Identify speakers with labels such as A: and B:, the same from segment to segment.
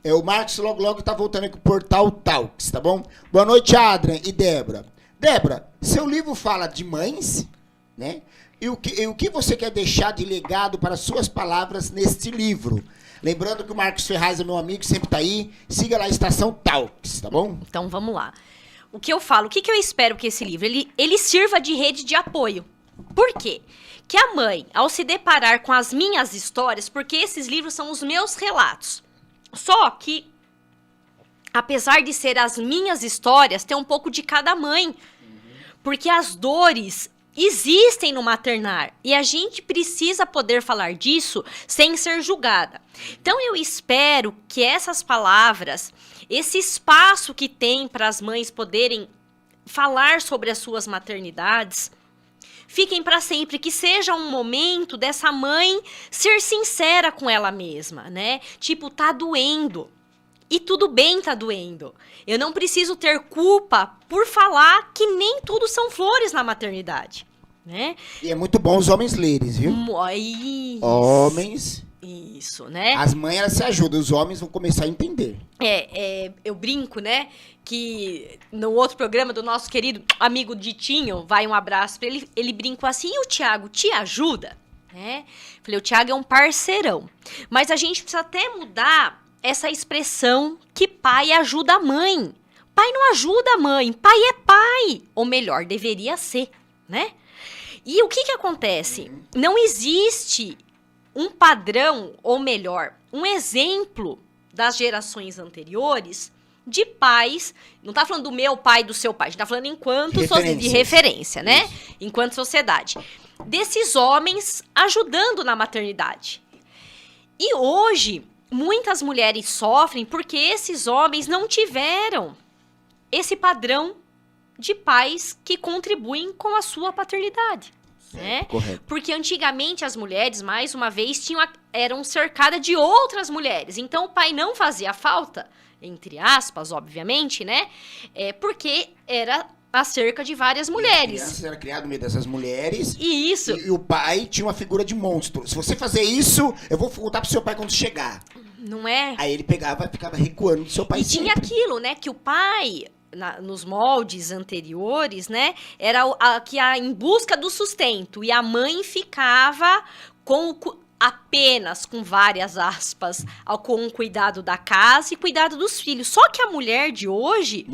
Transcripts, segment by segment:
A: O Marcos logo tá voltando aqui pro Portal Talks, tá bom? Boa noite, Adrian e Débora. Débora, seu livro fala de mães, né? E o que você quer deixar de legado para suas palavras neste livro? Lembrando que o Marcos Ferraz é meu amigo, sempre tá aí. Siga lá a Estação Talks, tá bom?
B: Então, vamos lá. O que eu falo, o que eu espero que esse livro, ele sirva de rede de apoio. Por quê? Que a mãe, ao se deparar com as minhas histórias, porque esses livros são os meus relatos, só que, apesar de ser as minhas histórias, tem um pouco de cada mãe. Porque as dores existem no maternar. E a gente precisa poder falar disso sem ser julgada. Então, eu espero que essas palavras, esse espaço que tem para as mães poderem falar sobre as suas maternidades, fiquem para sempre, que seja um momento dessa mãe ser sincera com ela mesma, né? Tipo, tá doendo. E tudo bem tá doendo. Eu não preciso ter culpa por falar que nem tudo são flores na maternidade, né?
A: E é muito bom os homens lerem, viu?
B: Isso.
A: Homens.
B: Isso, né?
A: As mães, elas se ajudam, os homens vão começar a entender.
B: Eu brinco, né, que no outro programa do nosso querido amigo Ditinho, vai um abraço pra ele, ele brincou assim, e o Thiago te ajuda? Né? Falei, o Thiago é um parceirão. Mas a gente precisa até mudar essa expressão que pai ajuda a mãe. Pai não ajuda a mãe, pai é pai. Ou melhor, deveria ser, né? E o que acontece? Não existe um padrão, ou melhor, um exemplo das gerações anteriores de pais, não tá falando do meu pai, do seu pai, a gente tá falando enquanto de referência, né? Isso. Enquanto sociedade. Desses homens ajudando na maternidade. E hoje, muitas mulheres sofrem porque esses homens não tiveram esse padrão de pais que contribuem com a sua paternidade. Né?
A: Correto.
B: Porque antigamente as mulheres, mais uma vez, eram cercadas de outras mulheres. Então o pai não fazia falta, entre aspas, obviamente, né? Porque era acerca de várias mulheres.
A: A criança era criada no meio dessas mulheres.
B: E isso.
A: E o pai tinha uma figura de monstro. Se você fazer isso, eu vou contar pro seu pai quando chegar.
B: Não é?
A: Aí ele pegava e ficava recuando do seu pai.
B: E tinha aquilo, né? Que o pai, nos moldes anteriores, né? Era em busca do sustento. E a mãe ficava apenas, com várias aspas, com o cuidado da casa e cuidado dos filhos. Só que a mulher de hoje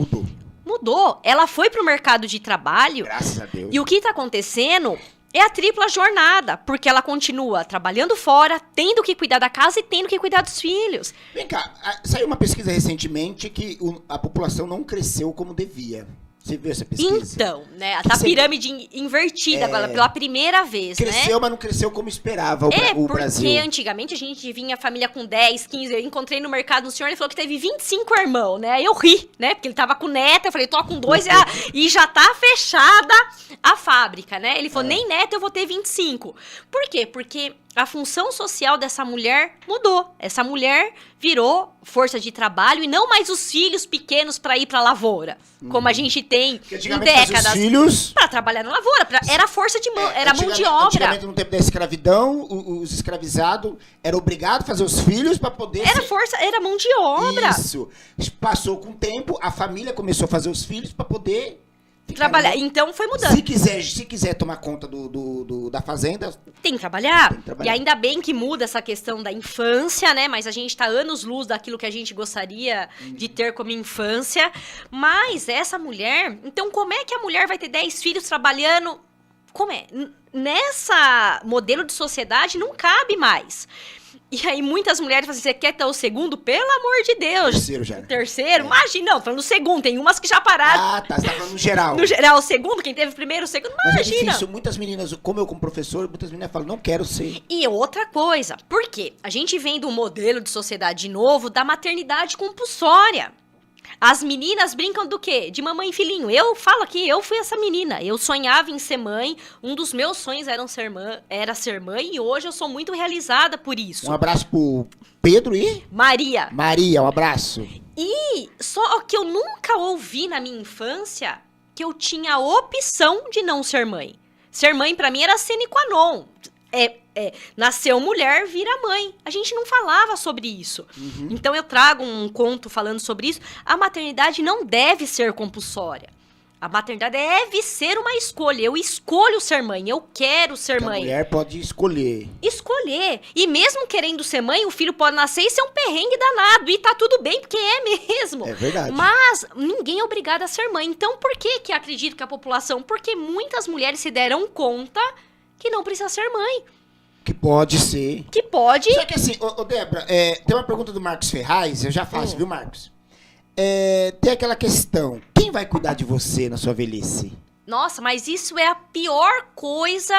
B: mudou. Ela foi pro mercado de trabalho.
A: Graças a Deus.
B: E o que tá acontecendo é a tripla jornada, porque ela continua trabalhando fora, tendo que cuidar da casa e tendo que cuidar dos filhos.
A: Vem cá, saiu uma pesquisa recentemente que a população não cresceu como devia. Você viu essa pesquisa?
B: Então, né? Tá a pirâmide invertida agora, pela primeira vez,
A: cresceu,
B: né?
A: mas não cresceu como esperava o Brasil.
B: Porque antigamente a gente vinha a família com 10, 15, eu encontrei no mercado um senhor, ele falou que teve 25 irmãos, né? Aí eu ri, né? Porque ele tava com neta, eu falei, tô com 2 e já tá fechada a fábrica, né? Ele falou, nem neta eu vou ter 25. Por quê? Porque a função social dessa mulher mudou. Essa mulher virou força de trabalho e não mais os filhos pequenos para ir para a lavoura, como a gente tem em décadas.
A: Os filhos
B: para trabalhar na lavoura, era força de mão, era mão de obra.
A: Antigamente, no tempo da escravidão, os escravizados eram obrigados a fazer os filhos para poder
B: era mão de obra.
A: Isso. Passou com o tempo, a família começou a fazer os filhos para poder
B: trabalhar. Então foi mudando.
A: Se quiser tomar conta da fazenda,
B: tem que trabalhar. E ainda bem que muda essa questão da infância, né? Mas a gente tá anos-luz daquilo que a gente gostaria de ter como infância. Mas essa mulher... Então, como é que a mulher vai ter 10 filhos trabalhando? Como é? Nessa modelo de sociedade não cabe mais. E aí muitas mulheres falam assim, você quer ter o segundo? Pelo amor de Deus.
A: Terceiro já.
B: Terceiro? Imagina, não, falando do segundo, tem umas que já pararam.
A: Ah, tá, você tá falando no geral.
B: No geral, o segundo, quem teve o primeiro, o segundo,
A: mas
B: imagina.
A: É difícil, muitas meninas, como eu como professor, muitas meninas falam, não quero ser.
B: E outra coisa, por quê? A gente vem do modelo de sociedade novo da maternidade compulsória. As meninas brincam do quê? De mamãe e filhinho. Eu falo aqui, eu fui essa menina. Eu sonhava em ser mãe. Um dos meus sonhos era ser mãe. E hoje eu sou muito realizada por isso.
A: Um abraço pro Pedro e...
B: Maria.
A: Maria, um abraço.
B: E só que eu nunca ouvi na minha infância que eu tinha a opção de não ser mãe. Ser mãe pra mim era sine qua non. nasceu mulher, vira mãe. A gente não falava sobre isso. Então eu trago um conto falando sobre isso. A maternidade não deve ser compulsória. A maternidade deve ser uma escolha. Eu escolho ser mãe, eu quero ser mãe.
A: A mulher pode escolher.
B: Escolher. E mesmo querendo ser mãe, o filho pode nascer e ser um perrengue danado. E tá tudo bem, porque é mesmo.
A: É verdade.
B: Mas ninguém é obrigado a ser mãe. Então por que acredito que a população? Porque muitas mulheres se deram conta que não precisa ser mãe.
A: Que pode ser.
B: Que pode.
A: Só que assim, ô Débora, tem uma pergunta do Marcos Ferraz, eu já faço, viu, Marcos? Tem aquela questão, quem vai cuidar de você na sua velhice?
B: Nossa, mas isso é a pior coisa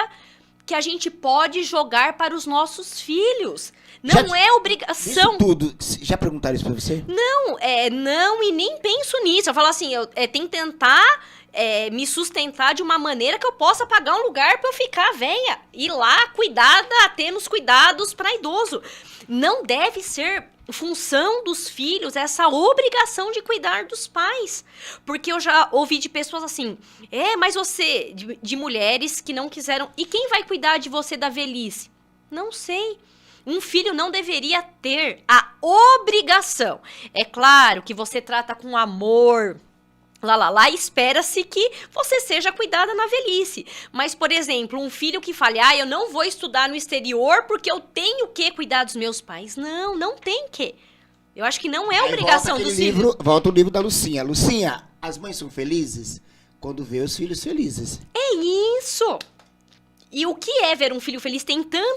B: que a gente pode jogar para os nossos filhos. Não é obrigação.
A: Isso tudo, já perguntaram isso pra você?
B: Não, e nem penso nisso. Eu falo assim, tem que tentar me sustentar de uma maneira que eu possa pagar um lugar para eu ficar velha. Ir lá, cuidada, temos cuidados para idoso. Não deve ser função dos filhos essa obrigação de cuidar dos pais. Porque eu já ouvi de pessoas assim, mas você, de mulheres que não quiseram, e quem vai cuidar de você da velhice? Não sei. Um filho não deveria ter a obrigação. É claro que você trata com amor, lá, espera-se que você seja cuidada na velhice. Mas, por exemplo, um filho que fale, eu não vou estudar no exterior porque eu tenho que cuidar dos meus pais. Não tem que. Eu acho que não é obrigação dos filhos.
A: Volta o livro da Lucinha. Lucinha, as mães são felizes quando vê os filhos felizes.
B: É isso. E o que é ver um filho feliz? Tem tanto